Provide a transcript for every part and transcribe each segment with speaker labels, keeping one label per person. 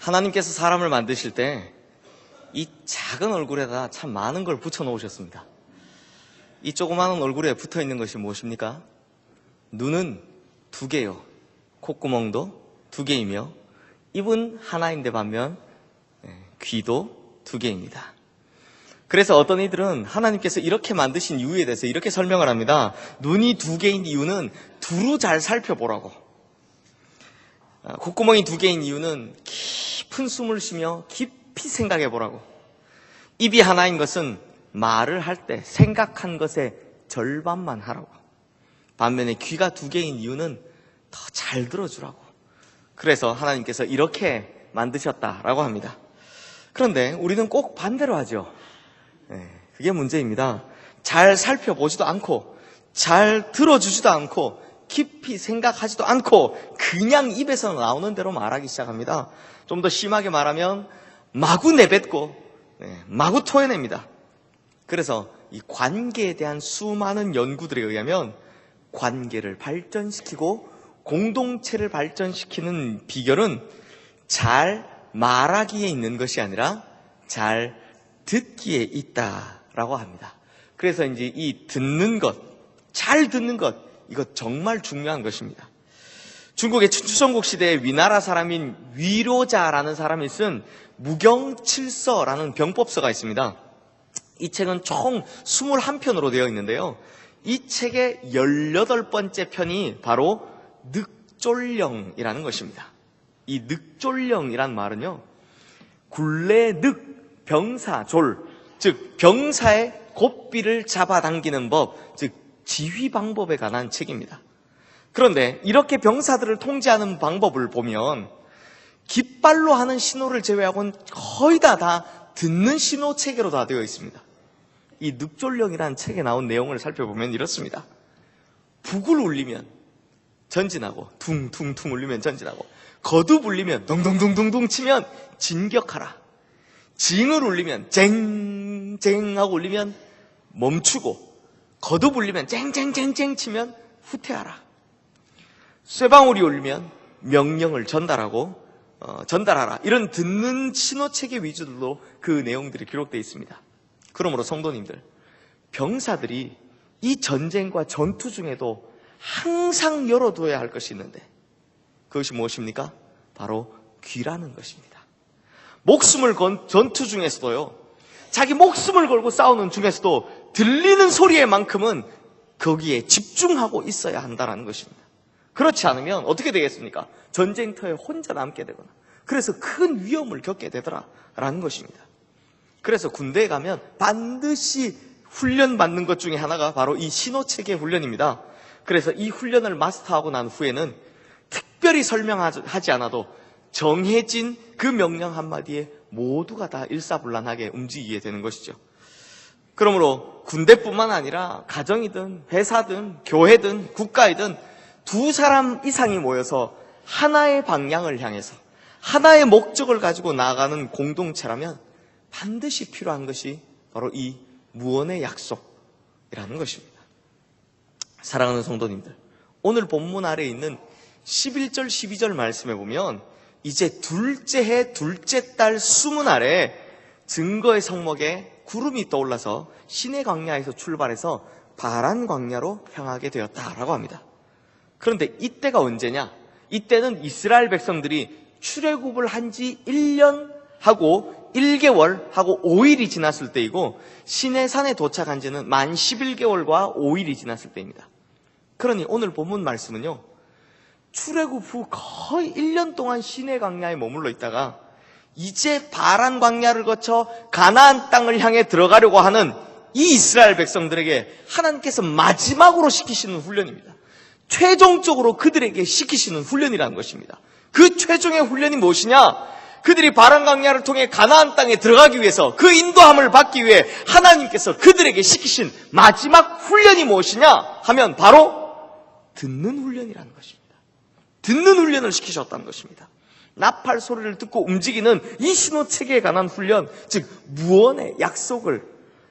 Speaker 1: 하나님께서 사람을 만드실 때 이 작은 얼굴에다 참 많은 걸 붙여 놓으셨습니다. 이 조그마한 얼굴에 붙어 있는 것이 무엇입니까? 눈은 2개요. 콧구멍도 2개이며 입은 하나인데 반면 귀도 2개입니다. 그래서 어떤 이들은 하나님께서 이렇게 만드신 이유에 대해서 이렇게 설명을 합니다. 눈이 2개인 이유는 두루 잘 살펴보라고. 콧구멍이 2개인 이유는 깊은 숨을 쉬며 깊이 생각해 보라고. 입이 하나인 것은 말을 할 때 생각한 것의 절반만 하라고. 반면에 귀가 2개인 이유는 더 잘 들어주라고. 그래서 하나님께서 이렇게 만드셨다라고 합니다. 그런데 우리는 꼭 반대로 하죠. 그게 문제입니다. 잘 살펴보지도 않고 잘 들어주지도 않고 깊이 생각하지도 않고 그냥 입에서 나오는 대로 말하기 시작합니다. 좀 더 심하게 말하면 마구 내뱉고 마구 토해냅니다. 그래서 이 관계에 대한 수많은 연구들에 의하면 관계를 발전시키고 공동체를 발전시키는 비결은 잘 말하기에 있는 것이 아니라 잘 듣기에 있다라고 합니다. 그래서 이제 이 듣는 것, 잘 듣는 것, 이거 정말 중요한 것입니다. 중국의 춘추전국 시대에 위나라 사람인 위로자라는 사람이 쓴 무경칠서라는 병법서가 있습니다. 이 책은 총 21편으로 되어 있는데요. 이 책의 18번째 편이 바로 늑졸령이라는 것입니다. 이 늑졸령이란 말은요, 굴레 늑, 병사, 졸, 즉 병사의 고삐를 잡아당기는 법, 즉 지휘 방법에 관한 책입니다. 그런데 이렇게 병사들을 통제하는 방법을 보면 깃발로 하는 신호를 제외하고는 거의 다 듣는 신호 체계로 다 되어 있습니다. 이 늑졸령이라는 책에 나온 내용을 살펴보면 이렇습니다. 북을 울리면 전진하고 퉁퉁퉁 울리면 전진하고 거듭 울리면 동동동동동 치면 진격하라. 징을 울리면 쟁쟁 하고 울리면 멈추고 거듭 울리면 쟁쟁쟁쟁 치면 후퇴하라. 쇠방울이 울리면 명령을 전달하라. 이런 듣는 신호체계 위주로 그 내용들이 기록되어 있습니다. 그러므로 성도님들, 병사들이 이 전쟁과 전투 중에도 항상 열어둬야 할 것이 있는데 그것이 무엇입니까? 바로 귀라는 것입니다. 목숨을 건 전투 중에서도요, 자기 목숨을 걸고 싸우는 중에서도 들리는 소리에만큼은 거기에 집중하고 있어야 한다는 것입니다. 그렇지 않으면 어떻게 되겠습니까? 전쟁터에 혼자 남게 되거나 그래서 큰 위험을 겪게 되더라라는 것입니다. 그래서 군대에 가면 반드시 훈련받는 것 중에 하나가 바로 이 신호체계 훈련입니다. 그래서 이 훈련을 마스터하고 난 후에는 특별히 설명하지 않아도 정해진 그 명령 한마디에 모두가 다 일사불란하게 움직이게 되는 것이죠. 그러므로 군대뿐만 아니라 가정이든 회사든 교회든 국가이든 2사람 이상이 모여서 하나의 방향을 향해서 하나의 목적을 가지고 나아가는 공동체라면 반드시 필요한 것이 바로 이 무언의 약속이라는 것입니다. 사랑하는 성도님들, 오늘 본문 아래에 있는 11절 12절 말씀에 보면 이제 둘째 해 둘째 달 수문 아래 증거의 성목에 구름이 떠올라서 시내 광야에서 출발해서 바란 광야로 향하게 되었다라고 합니다. 그런데 이때가 언제냐? 이때는 이스라엘 백성들이 출애굽을 한 지 1년 하고 1개월 하고 5일이 지났을 때이고 시내산에 도착한 지는 만 11개월과 5일이 지났을 때입니다. 그러니 오늘 본문 말씀은요, 출애굽 후 거의 1년 동안 시내 광야에 머물러 있다가 이제 바란 광야를 거쳐 가나안 땅을 향해 들어가려고 하는 이 이스라엘 백성들에게 하나님께서 마지막으로 시키시는 훈련입니다. 최종적으로 그들에게 시키시는 훈련이라는 것입니다. 그 최종의 훈련이 무엇이냐? 그들이 바란 광야를 통해 가나안 땅에 들어가기 위해서 그 인도함을 받기 위해 하나님께서 그들에게 시키신 마지막 훈련이 무엇이냐 하면 바로 듣는 훈련이라는 것입니다. 듣는 훈련을 시키셨다는 것입니다. 나팔 소리를 듣고 움직이는 이 신호체계에 관한 훈련, 즉 무언의 약속을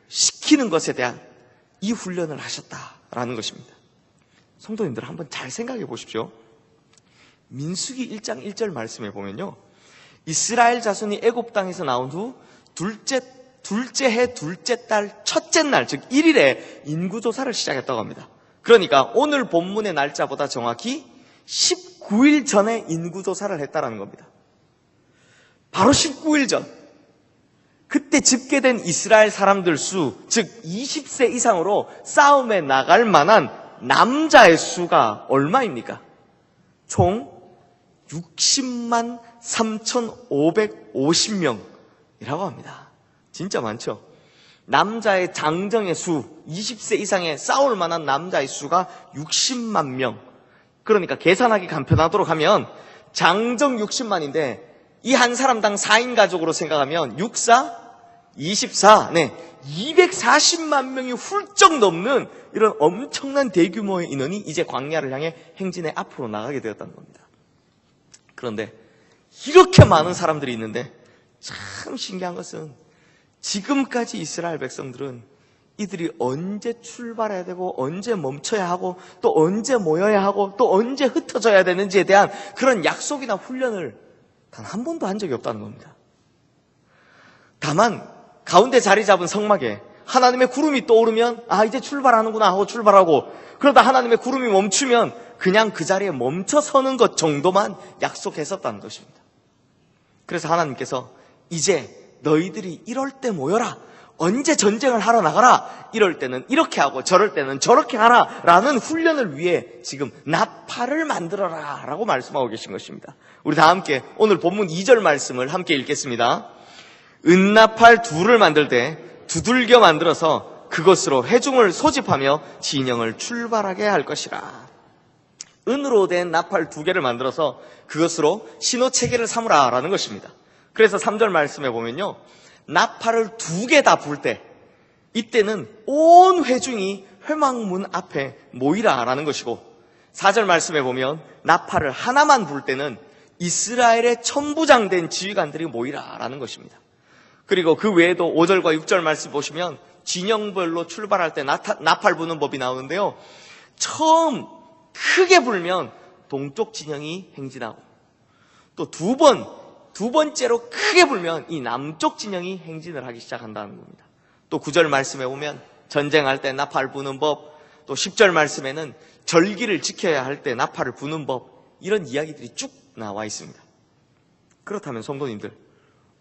Speaker 1: 시키는 것에 대한 이 훈련을 하셨다라는 것입니다. 성도님들 한번 잘 생각해 보십시오. 민수기 1장 1절 말씀에 보면요, 이스라엘 자손이 애굽 땅에서 나온 후 둘째 해 둘째 달 첫째 날, 즉 1일에 인구조사를 시작했다고 합니다. 그러니까 오늘 본문의 날짜보다 정확히 19일 전에 인구조사를 했다라는 겁니다. 바로 19일 전. 그때 집계된 이스라엘 사람들 수, 즉 20세 이상으로 싸움에 나갈 만한 남자의 수가 얼마입니까? 총 60만 3,550명이라고 합니다. 진짜 많죠? 남자의 장정의 수, 20세 이상의 싸울 만한 남자의 수가 60만 명. 그러니까 계산하기 간편하도록 하면 장정 60만인데 이 한 사람당 4인 가족으로 생각하면 64, 24, 240만 명이 훌쩍 넘는 이런 엄청난 대규모의 인원이 이제 광야를 향해 행진에 앞으로 나가게 되었다는 겁니다. 그런데 이렇게 많은 사람들이 있는데 참 신기한 것은 지금까지 이스라엘 백성들은 이들이 언제 출발해야 되고 언제 멈춰야 하고 또 언제 모여야 하고 또 언제 흩어져야 되는지에 대한 그런 약속이나 훈련을 단 한 번도 한 적이 없다는 겁니다. 다만 가운데 자리 잡은 성막에 하나님의 구름이 떠오르면 이제 출발하는구나 하고 출발하고, 그러다 하나님의 구름이 멈추면 그냥 그 자리에 멈춰 서는 것 정도만 약속했었다는 것입니다. 그래서 하나님께서 이제 너희들이 이럴 때 모여라, 언제 전쟁을 하러 나가라, 이럴 때는 이렇게 하고 저럴 때는 저렇게 하라 라는 훈련을 위해 지금 나팔을 만들어라 라고 말씀하고 계신 것입니다. 우리 다 함께 오늘 본문 2절 말씀을 함께 읽겠습니다. 은나팔 둘을 만들 때 두들겨 만들어서 그것으로 회중을 소집하며 진영을 출발하게 할 것이라. 은으로 된 나팔 2개를 만들어서 그것으로 신호체계를 삼으라 라는 것입니다. 그래서 3절 말씀에 보면요, 나팔을 2개 다 불 때 이때는 온 회중이 회막문 앞에 모이라 라는 것이고, 4절 말씀에 보면 나팔을 하나만 불 때는 이스라엘의 천부장된 지휘관들이 모이라 라는 것입니다. 그리고 그 외에도 5절과 6절 말씀 보시면 진영별로 출발할 때 나팔 부는 법이 나오는데요, 처음 크게 불면 동쪽 진영이 행진하고, 또 두 번째로 크게 불면 이 남쪽 진영이 행진을 하기 시작한다는 겁니다. 또 9절 말씀에 보면 전쟁할 때 나팔 부는 법, 또 10절 말씀에는 절기를 지켜야 할 때 나팔을 부는 법, 이런 이야기들이 쭉 나와 있습니다. 그렇다면 성도님들,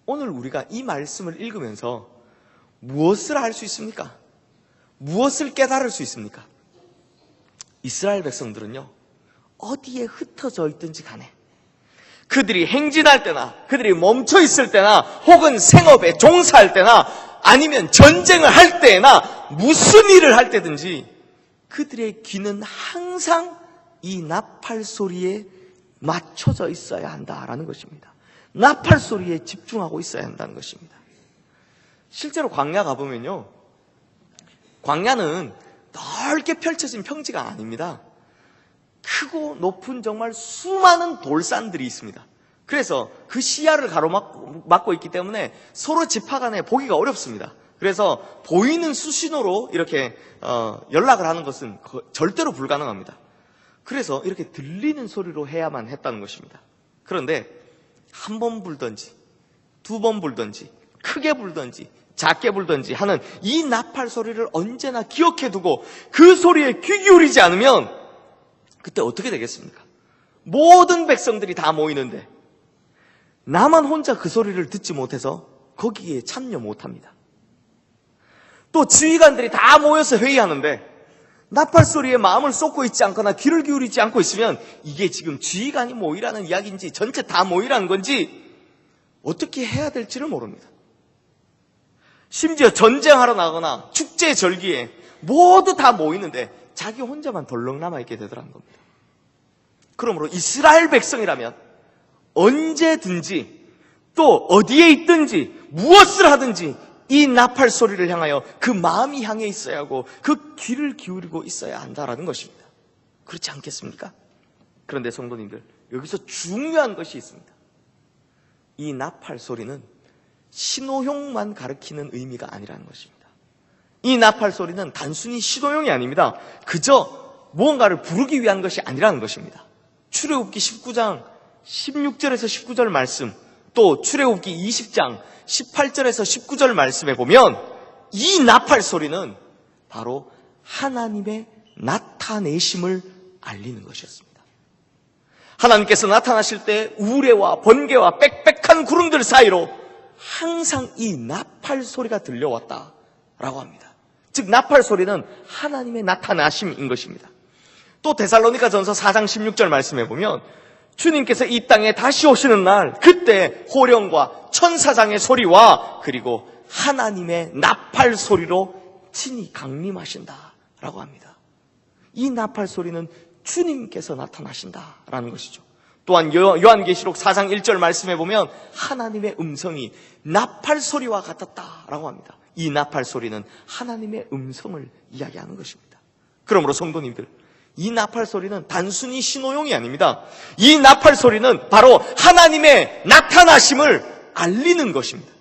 Speaker 1: 오늘 우리가 이 말씀을 읽으면서 무엇을 알 수 있습니까? 무엇을 깨달을 수 있습니까? 이스라엘 백성들은요, 어디에 흩어져 있든지 간에 그들이 행진할 때나 그들이 멈춰 있을 때나 혹은 생업에 종사할 때나 아니면 전쟁을 할 때나 무슨 일을 할 때든지 그들의 귀는 항상 이 나팔 소리에 맞춰져 있어야 한다라는 것입니다. 나팔 소리에 집중하고 있어야 한다는 것입니다. 실제로 광야 가보면요, 광야는 넓게 펼쳐진 평지가 아닙니다. 크고 높은 정말 수많은 돌산들이 있습니다. 그래서 그 시야를 가로막고 있기 때문에 서로 지파 간에 보기가 어렵습니다. 그래서 보이는 수신호로 이렇게 연락을 하는 것은 절대로 불가능합니다. 그래서 이렇게 들리는 소리로 해야만 했다는 것입니다. 그런데 한 번 불든지 두 번 불든지 크게 불든지 작게 불든지 하는 이 나팔 소리를 언제나 기억해 두고 그 소리에 귀 기울이지 않으면 그때 어떻게 되겠습니까? 모든 백성들이 다 모이는데 나만 혼자 그 소리를 듣지 못해서 거기에 참여 못합니다. 또 지휘관들이 다 모여서 회의하는데 나팔 소리에 마음을 쏟고 있지 않거나 귀를 기울이지 않고 있으면 이게 지금 지휘관이 모이라는 이야기인지 전체 다 모이라는 건지 어떻게 해야 될지를 모릅니다. 심지어 전쟁하러 나거나 축제 절기에 모두 다 모이는데 자기 혼자만 덜렁 남아있게 되더라는 겁니다. 그러므로 이스라엘 백성이라면 언제든지 또 어디에 있든지 무엇을 하든지 이 나팔 소리를 향하여 그 마음이 향해 있어야 하고 그 귀를 기울이고 있어야 한다라는 것입니다. 그렇지 않겠습니까? 그런데 성도님들, 여기서 중요한 것이 있습니다. 이 나팔 소리는 신호용만 가리키는 의미가 아니라는 것입니다. 이 나팔 소리는 단순히 신호용이 아닙니다. 그저 무언가를 부르기 위한 것이 아니라는 것입니다. 출애굽기 19장 16절에서 19절 말씀 또 출애굽기 20장 18절에서 19절 말씀에 보면 이 나팔 소리는 바로 하나님의 나타내심을 알리는 것이었습니다. 하나님께서 나타나실 때 우레와 번개와 빽빽한 구름들 사이로 항상 이 나팔 소리가 들려왔다라고 합니다. 즉 나팔 소리는 하나님의 나타나심인 것입니다. 또 데살로니가 전서 4장 16절 말씀해 보면 주님께서 이 땅에 다시 오시는 날, 그때 호령과 천사장의 소리와 그리고 하나님의 나팔 소리로 친히 강림하신다라고 합니다. 이 나팔 소리는 주님께서 나타나신다라는 것이죠. 또한 요한계시록 4장 1절 말씀해 보면 하나님의 음성이 나팔 소리와 같았다라고 합니다. 이 나팔 소리는 하나님의 음성을 이야기하는 것입니다. 그러므로 성도님들, 이 나팔 소리는 단순히 신호용이 아닙니다. 이 나팔 소리는 바로 하나님의 나타나심을 알리는 것입니다.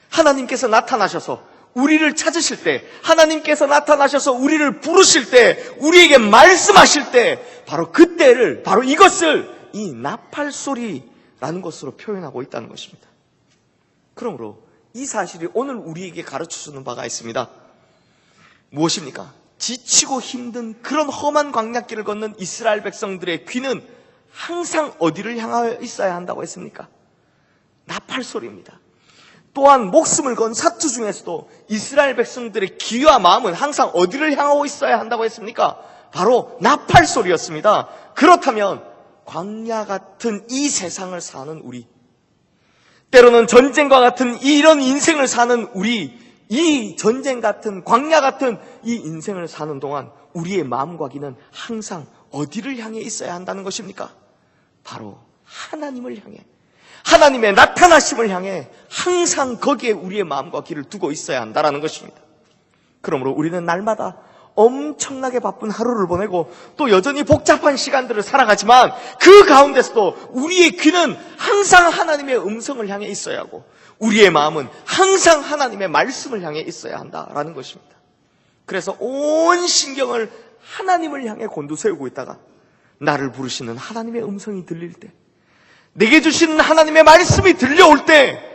Speaker 1: 하나님께서 나타나셔서 우리를 찾으실 때, 하나님께서 나타나셔서 우리를 부르실 때, 우리에게 말씀하실 때, 바로 그때를, 바로 이것을 이 나팔 소리라는 것으로 표현하고 있다는 것입니다. 그러므로 이 사실이 오늘 우리에게 가르쳐주는 바가 있습니다. 무엇입니까? 지치고 힘든 그런 험한 광야길을 걷는 이스라엘 백성들의 귀는 항상 어디를 향하여 있어야 한다고 했습니까? 나팔 소리입니다. 또한 목숨을 건 사투 중에서도 이스라엘 백성들의 귀와 마음은 항상 어디를 향하고 있어야 한다고 했습니까? 바로 나팔 소리였습니다. 그렇다면 광야 같은 이 세상을 사는 우리, 때로는 전쟁과 같은 이런 인생을 사는 우리, 이 전쟁 같은 광야 같은 이 인생을 사는 동안 우리의 마음과 귀는 항상 어디를 향해 있어야 한다는 것입니까? 바로 하나님을 향해, 하나님의 나타나심을 향해 항상 거기에 우리의 마음과 귀를 두고 있어야 한다는 것입니다. 그러므로 우리는 날마다 엄청나게 바쁜 하루를 보내고 또 여전히 복잡한 시간들을 살아가지만 그 가운데서도 우리의 귀는 항상 하나님의 음성을 향해 있어야 하고 우리의 마음은 항상 하나님의 말씀을 향해 있어야 한다라는 것입니다. 그래서 온 신경을 하나님을 향해 곤두세우고 있다가 나를 부르시는 하나님의 음성이 들릴 때, 내게 주시는 하나님의 말씀이 들려올 때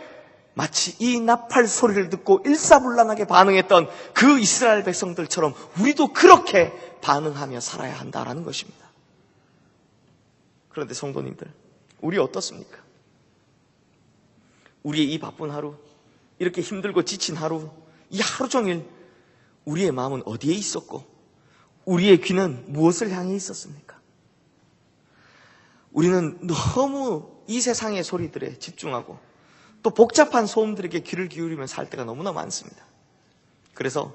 Speaker 1: 마치 이 나팔 소리를 듣고 일사불란하게 반응했던 그 이스라엘 백성들처럼 우리도 그렇게 반응하며 살아야 한다라는 것입니다. 그런데 성도님들, 우리 어떻습니까? 우리의 이 바쁜 하루, 이렇게 힘들고 지친 하루, 이 하루 종일 우리의 마음은 어디에 있었고 우리의 귀는 무엇을 향해 있었습니까? 우리는 너무 이 세상의 소리들에 집중하고 또 복잡한 소음들에게 귀를 기울이며 살 때가 너무나 많습니다. 그래서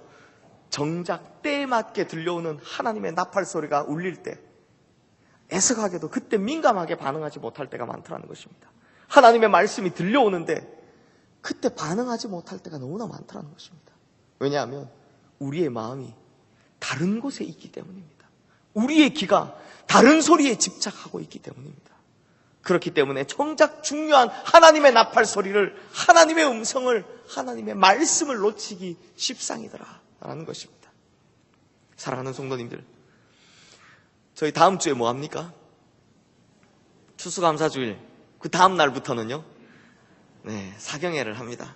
Speaker 1: 정작 때에 맞게 들려오는 하나님의 나팔 소리가 울릴 때 애석하게도 그때 민감하게 반응하지 못할 때가 많다는 것입니다. 하나님의 말씀이 들려오는데 그때 반응하지 못할 때가 너무나 많다는 것입니다. 왜냐하면 우리의 마음이 다른 곳에 있기 때문입니다. 우리의 귀가 다른 소리에 집착하고 있기 때문입니다. 그렇기 때문에 정작 중요한 하나님의 나팔 소리를, 하나님의 음성을, 하나님의 말씀을 놓치기 십상이더라라는 것입니다. 사랑하는 성도님들, 저희 다음 주에 뭐 합니까? 추수감사주일 그 다음 날부터는요, 사경회를 합니다.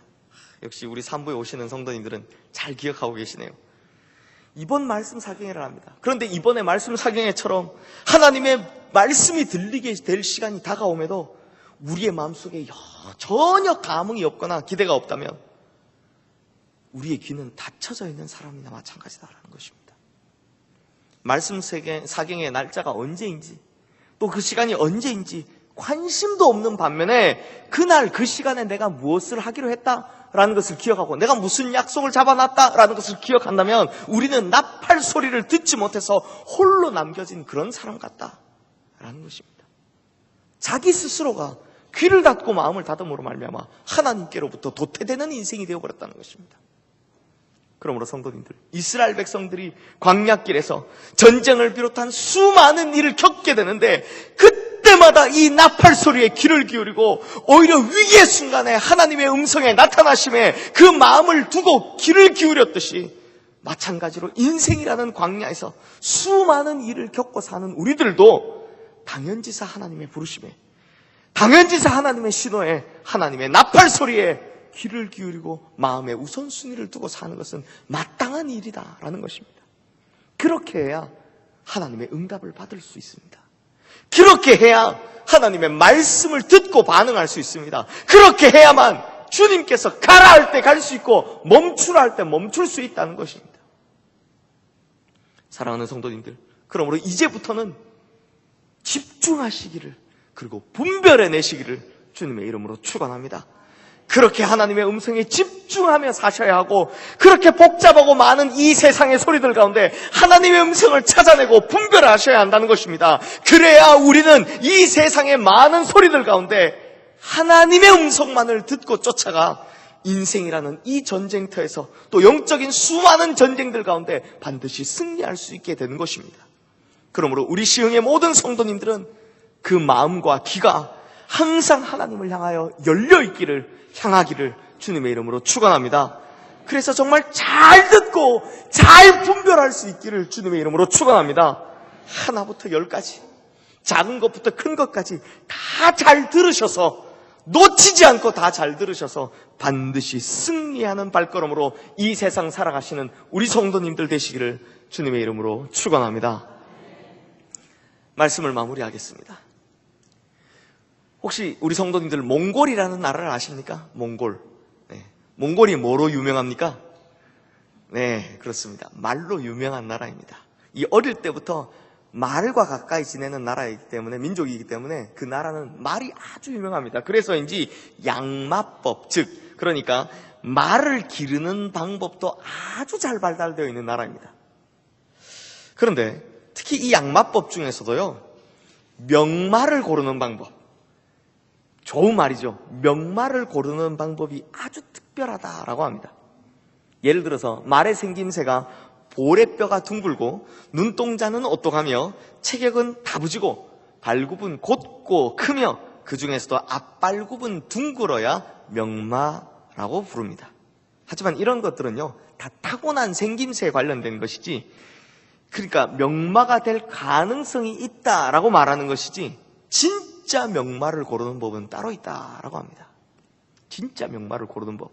Speaker 1: 역시 우리 산부에 오시는 성도님들은 잘 기억하고 계시네요. 이번 말씀 사경회를 합니다. 그런데 이번에 말씀 사경회처럼 하나님의 말씀이 들리게 될 시간이 다가오면도 우리의 마음속에 전혀 감흥이 없거나 기대가 없다면 우리의 귀는 닫혀져 있는 사람이나 마찬가지다라는 것입니다. 말씀 사경회의 날짜가 언제인지 또 그 시간이 언제인지 관심도 없는 반면에 그날 그 시간에 내가 무엇을 하기로 했다라는 것을 기억하고 내가 무슨 약속을 잡아놨다라는 것을 기억한다면 우리는 나팔 소리를 듣지 못해서 홀로 남겨진 그런 사람 같다라는 것입니다. 자기 스스로가 귀를 닫고 마음을 닫음으로 말미암아 하나님께로부터 도태되는 인생이 되어버렸다는 것입니다. 그러므로 성도님들, 이스라엘 백성들이 광야길에서 전쟁을 비롯한 수많은 일을 겪게 되는데 그때마다 이 나팔 소리에 귀를 기울이고 오히려 위기의 순간에 하나님의 음성에 나타나심에 그 마음을 두고 귀를 기울였듯이 마찬가지로 인생이라는 광야에서 수많은 일을 겪고 사는 우리들도 당연지사 하나님의 부르심에, 당연지사 하나님의 신호에 하나님의 나팔 소리에 귀를 기울이고 마음의 우선순위를 두고 사는 것은 마땅한 일이다라는 것입니다. 그렇게 해야 하나님의 응답을 받을 수 있습니다. 그렇게 해야 하나님의 말씀을 듣고 반응할 수 있습니다. 그렇게 해야만 주님께서 가라 할 때 갈 수 있고 멈추라 할 때 멈출 수 있다는 것입니다. 사랑하는 성도님들, 그러므로 이제부터는 집중하시기를, 그리고 분별해내시기를 주님의 이름으로 축원합니다. 그렇게 하나님의 음성에 집중하며 사셔야 하고, 그렇게 복잡하고 많은 이 세상의 소리들 가운데 하나님의 음성을 찾아내고 분별하셔야 한다는 것입니다. 그래야 우리는 이 세상의 많은 소리들 가운데 하나님의 음성만을 듣고 쫓아가 인생이라는 이 전쟁터에서, 또 영적인 수많은 전쟁들 가운데 반드시 승리할 수 있게 되는 것입니다. 그러므로 우리 시흥의 모든 성도님들은 그 마음과 귀가 항상 하나님을 향하여 열려있기를, 향하기를 주님의 이름으로 축원합니다. 그래서 정말 잘 듣고 잘 분별할 수 있기를 주님의 이름으로 축원합니다. 하나부터 10까지, 작은 것부터 큰 것까지 다 잘 들으셔서, 놓치지 않고 다 잘 들으셔서 반드시 승리하는 발걸음으로 이 세상 살아가시는 우리 성도님들 되시기를 주님의 이름으로 축원합니다. 말씀을 마무리하겠습니다. 혹시 우리 성도님들 몽골이라는 나라를 아십니까? 몽골. 네. 몽골이 뭐로 유명합니까? 네, 그렇습니다. 말로 유명한 나라입니다. 이 어릴 때부터 말과 가까이 지내는 나라이기 때문에, 민족이기 때문에 그 나라는 말이 아주 유명합니다. 그래서인지 양마법, 즉 그러니까 말을 기르는 방법도 아주 잘 발달되어 있는 나라입니다. 그런데 특히 이 양마법 중에서도요, 명말을 고르는 방법, 좋은 말이죠. 명말을 고르는 방법이 아주 특별하다라고 합니다. 예를 들어서 말의 생김새가 보레뼈가 둥글고 눈동자는 오똑하며 체격은 다부지고 발굽은 곧고 크며 그 중에서도 앞발굽은 둥글어야 명마라고 부릅니다. 하지만 이런 것들은요, 다 타고난 생김새에 관련된 것이지, 그러니까 명마가 될 가능성이 있다라고 말하는 것이지, 진짜 명마를 고르는 법은 따로 있다라고 합니다. 진짜 명마를 고르는 법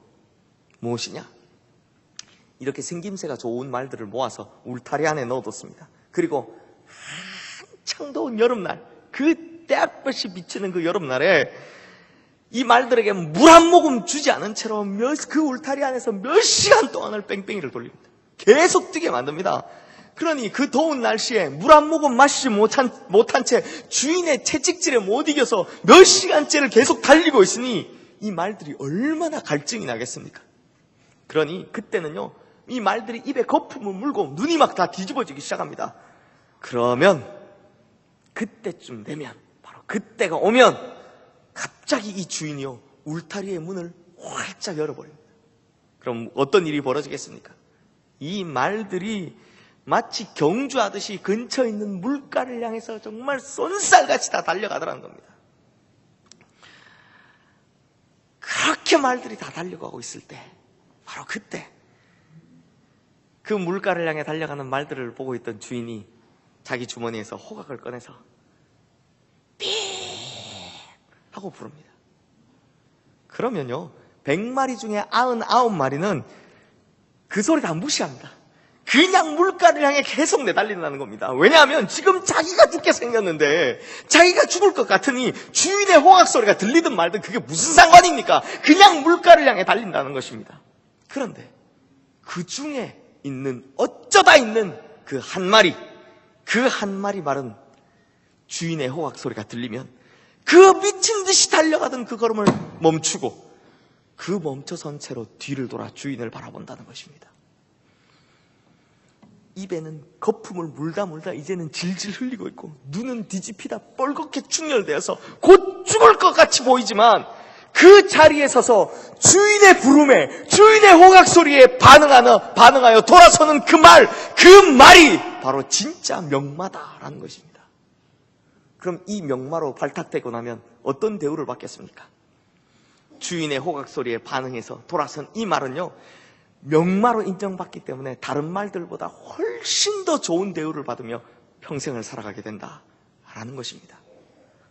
Speaker 1: 무엇이냐? 이렇게 생김새가 좋은 말들을 모아서 울타리 안에 넣어뒀습니다. 그리고 한창 더운 여름날, 그 때약볕이 비치는 그 여름날에 이 말들에게 물 한 모금 주지 않은 채로 그 울타리 안에서 몇 시간 동안을 뺑뺑이를 돌립니다. 계속 뛰게 만듭니다. 그러니 그 더운 날씨에 물 한 모금 마시지 못한 채 주인의 채찍질에 못 이겨서 몇 시간째를 계속 달리고 있으니 이 말들이 얼마나 갈증이 나겠습니까? 그러니 그때는요, 이 말들이 입에 거품을 물고 눈이 막 다 뒤집어지기 시작합니다. 그러면 그때쯤 되면, 바로 그때가 오면 갑자기 이 주인이요, 울타리의 문을 활짝 열어버립니다. 그럼 어떤 일이 벌어지겠습니까? 이 말들이 마치 경주하듯이 근처에 있는 물가를 향해서 정말 쏜살같이 다 달려가더라는 겁니다. 그렇게 말들이 다 달려가고 있을 때, 바로 그때 그 물가를 향해 달려가는 말들을 보고 있던 주인이 자기 주머니에서 호각을 꺼내서 삐 하고 부릅니다. 그러면요, 100마리 중에 99마리는 그 소리 다 무시합니다. 그냥 물가를 향해 계속 내달린다는 겁니다. 왜냐하면 지금 자기가 죽게 생겼는데, 자기가 죽을 것 같으니 주인의 호각 소리가 들리든 말든 그게 무슨 상관입니까? 그냥 물가를 향해 달린다는 것입니다. 그런데 그 중에 어쩌다 있는 그 한 마리 말은 주인의 호각 소리가 들리면 그 미친 듯이 달려가던 그 걸음을 멈추고 그 멈춰선 채로 뒤를 돌아 주인을 바라본다는 것입니다. 입에는 거품을 물다 이제는 질질 흘리고 있고, 눈은 뒤집히다 뻘겋게 충혈되어서 곧 죽을 것 같이 보이지만, 그 자리에 서서 주인의 부름에, 주인의 호각 소리에 반응하여 돌아서는 그 말이 바로 진짜 명마다라는 것입니다. 그럼 이 명마로 발탁되고 나면 어떤 대우를 받겠습니까? 주인의 호각 소리에 반응해서 돌아선 이 말은요, 명마로 인정받기 때문에 다른 말들보다 훨씬 더 좋은 대우를 받으며 평생을 살아가게 된다라는 것입니다.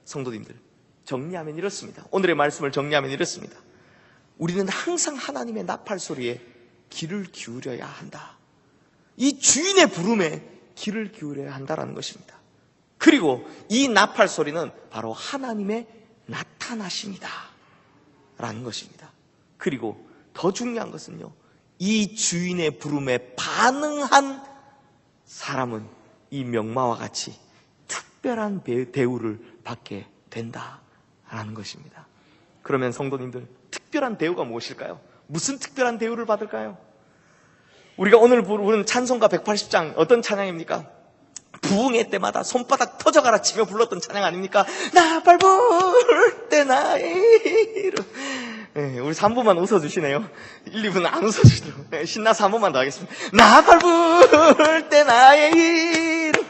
Speaker 1: 성도님들, 정리하면 이렇습니다. 오늘의 말씀을 정리하면 이렇습니다. 우리는 항상 하나님의 나팔 소리에 귀를 기울여야 한다. 이 주인의 부름에 귀를 기울여야 한다라는 것입니다. 그리고 이 나팔 소리는 바로 하나님의 나타나심이다 라는 것입니다. 그리고 더 중요한 것은요, 이 주인의 부름에 반응한 사람은 이 명마와 같이 특별한 대우를 받게 된다라는 것입니다. 그러면 성도님들, 특별한 대우가 무엇일까요? 무슨 특별한 대우를 받을까요? 우리가 오늘 부르는 찬송가 180장 어떤 찬양입니까? 부흥회 때마다 손바닥 터져가라 치며 불렀던 찬양 아닙니까? 나팔 불 때 나의 이름. 네, 우리 3분만 웃어주시네요. 1, 2분은 안 웃어주시더라고요. 네, 신나서 한 번만 더 하겠습니다. 나팔 불 때 나의 이름.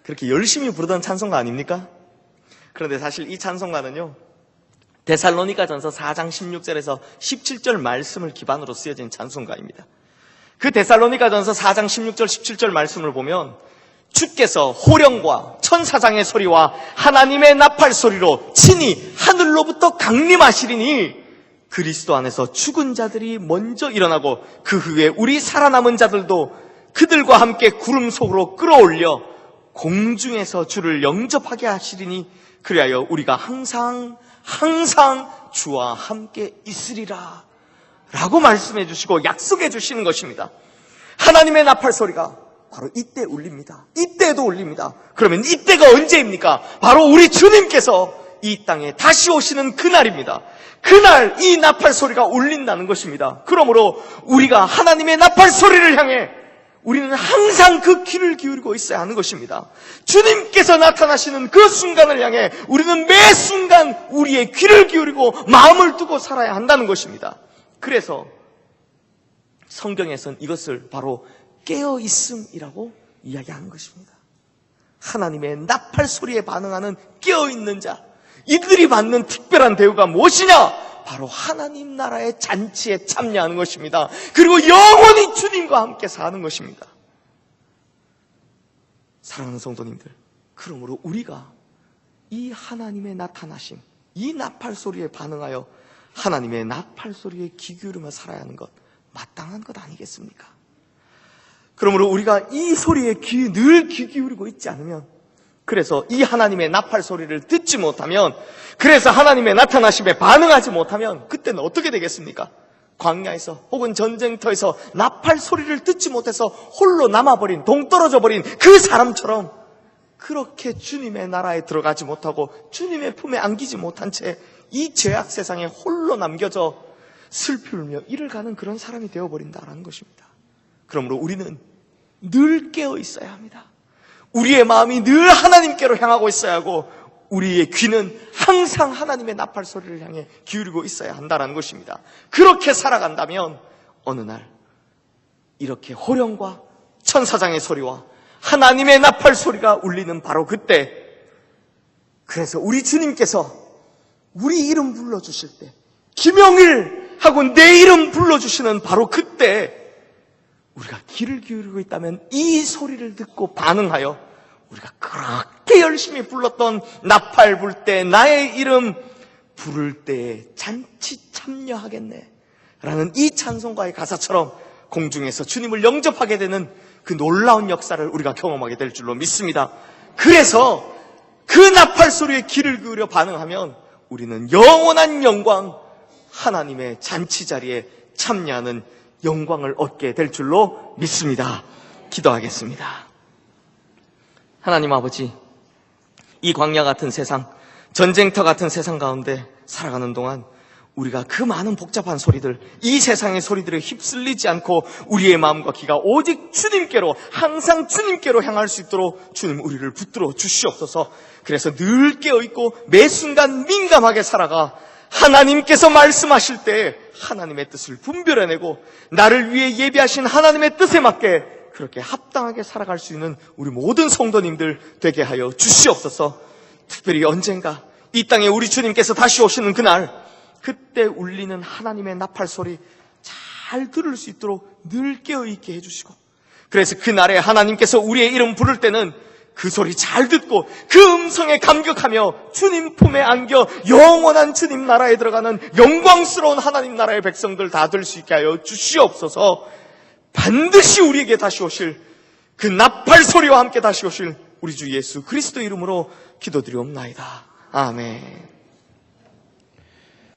Speaker 1: 그렇게 열심히 부르던 찬송가 아닙니까? 그런데 사실 이 찬송가는요, 데살로니가전서 4장 16절에서 17절 말씀을 기반으로 쓰여진 찬송가입니다. 그 데살로니가전서 4장 16절 17절 말씀을 보면 주께서 호령과 천사장의 소리와 하나님의 나팔 소리로 친히 하늘로부터 강림하시리니 그리스도 안에서 죽은 자들이 먼저 일어나고 그 후에 우리 살아남은 자들도 그들과 함께 구름 속으로 끌어올려 공중에서 주를 영접하게 하시리니 그리하여 우리가 항상 주와 함께 있으리라 라고 말씀해 주시고 약속해 주시는 것입니다. 하나님의 나팔 소리가 바로 이때 울립니다. 이때도 울립니다. 그러면 이때가 언제입니까? 바로 우리 주님께서 이 땅에 다시 오시는 그날입니다. 그날 이 나팔 소리가 울린다는 것입니다. 그러므로 우리가 하나님의 나팔 소리를 향해 우리는 항상 그 귀를 기울이고 있어야 하는 것입니다. 주님께서 나타나시는 그 순간을 향해 우리는 매 순간 우리의 귀를 기울이고 마음을 두고 살아야 한다는 것입니다. 그래서 성경에서는 이것을 바로 깨어있음이라고 이야기하는 것입니다. 하나님의 나팔 소리에 반응하는 깨어있는 자, 이들이 받는 특별한 대우가 무엇이냐? 바로 하나님 나라의 잔치에 참여하는 것입니다. 그리고 영원히 주님과 함께 사는 것입니다. 사랑하는 성도님들, 그러므로 우리가 이 하나님의 나타나심, 이 나팔 소리에 반응하여 하나님의 나팔 소리에 귀 기울이며 살아야 하는 것, 마땅한 것 아니겠습니까? 그러므로 우리가 이 소리에 늘 귀 기울이고 있지 않으면, 그래서 이 하나님의 나팔 소리를 듣지 못하면, 그래서 하나님의 나타나심에 반응하지 못하면 그때는 어떻게 되겠습니까? 광야에서 혹은 전쟁터에서 나팔 소리를 듣지 못해서 홀로 남아버린, 동떨어져 버린 그 사람처럼 그렇게 주님의 나라에 들어가지 못하고 주님의 품에 안기지 못한 채 이 죄악 세상에 홀로 남겨져 슬피 울며 이를 가는 그런 사람이 되어버린다라는 것입니다. 그러므로 우리는 늘 깨어 있어야 합니다. 우리의 마음이 늘 하나님께로 향하고 있어야 하고 우리의 귀는 항상 하나님의 나팔 소리를 향해 기울이고 있어야 한다는 것입니다. 그렇게 살아간다면 어느 날 이렇게 호령과 천사장의 소리와 하나님의 나팔 소리가 울리는 바로 그때, 그래서 우리 주님께서 우리 이름 불러주실 때, 김영일 하고 내 이름 불러주시는 바로 그때 우리가 귀를 기울이고 있다면 이 소리를 듣고 반응하여 우리가 그렇게 열심히 불렀던 나팔 불 때 나의 이름 부를 때에 잔치 참여하겠네 라는 이 찬송가의 가사처럼 공중에서 주님을 영접하게 되는 그 놀라운 역사를 우리가 경험하게 될 줄로 믿습니다. 그래서 그 나팔 소리에 귀를 기울여 반응하면 우리는 영원한 영광, 하나님의 잔치 자리에 참여하는 영광을 얻게 될 줄로 믿습니다. 기도하겠습니다. 하나님 아버지, 이 광야 같은 세상, 전쟁터 같은 세상 가운데 살아가는 동안 우리가 그 많은 복잡한 소리들, 이 세상의 소리들에 휩쓸리지 않고 우리의 마음과 귀가 오직 주님께로, 항상 주님께로 향할 수 있도록 주님 우리를 붙들어 주시옵소서. 그래서 늘 깨어있고 매 순간 민감하게 살아가 하나님께서 말씀하실 때 하나님의 뜻을 분별해내고 나를 위해 예비하신 하나님의 뜻에 맞게 그렇게 합당하게 살아갈 수 있는 우리 모든 성도님들 되게 하여 주시옵소서. 특별히 언젠가 이 땅에 우리 주님께서 다시 오시는 그날, 그때 울리는 하나님의 나팔 소리 잘 들을 수 있도록 늘 깨어있게 해주시고, 그래서 그날에 하나님께서 우리의 이름 부를 때는 그 소리 잘 듣고 그 음성에 감격하며 주님 품에 안겨 영원한 주님 나라에 들어가는 영광스러운 하나님 나라의 백성들 다 될 수 있게 하여 주시옵소서. 반드시 우리에게 다시 오실 그 나팔 소리와 함께 다시 오실 우리 주 예수 그리스도 이름으로 기도드리옵나이다. 아멘.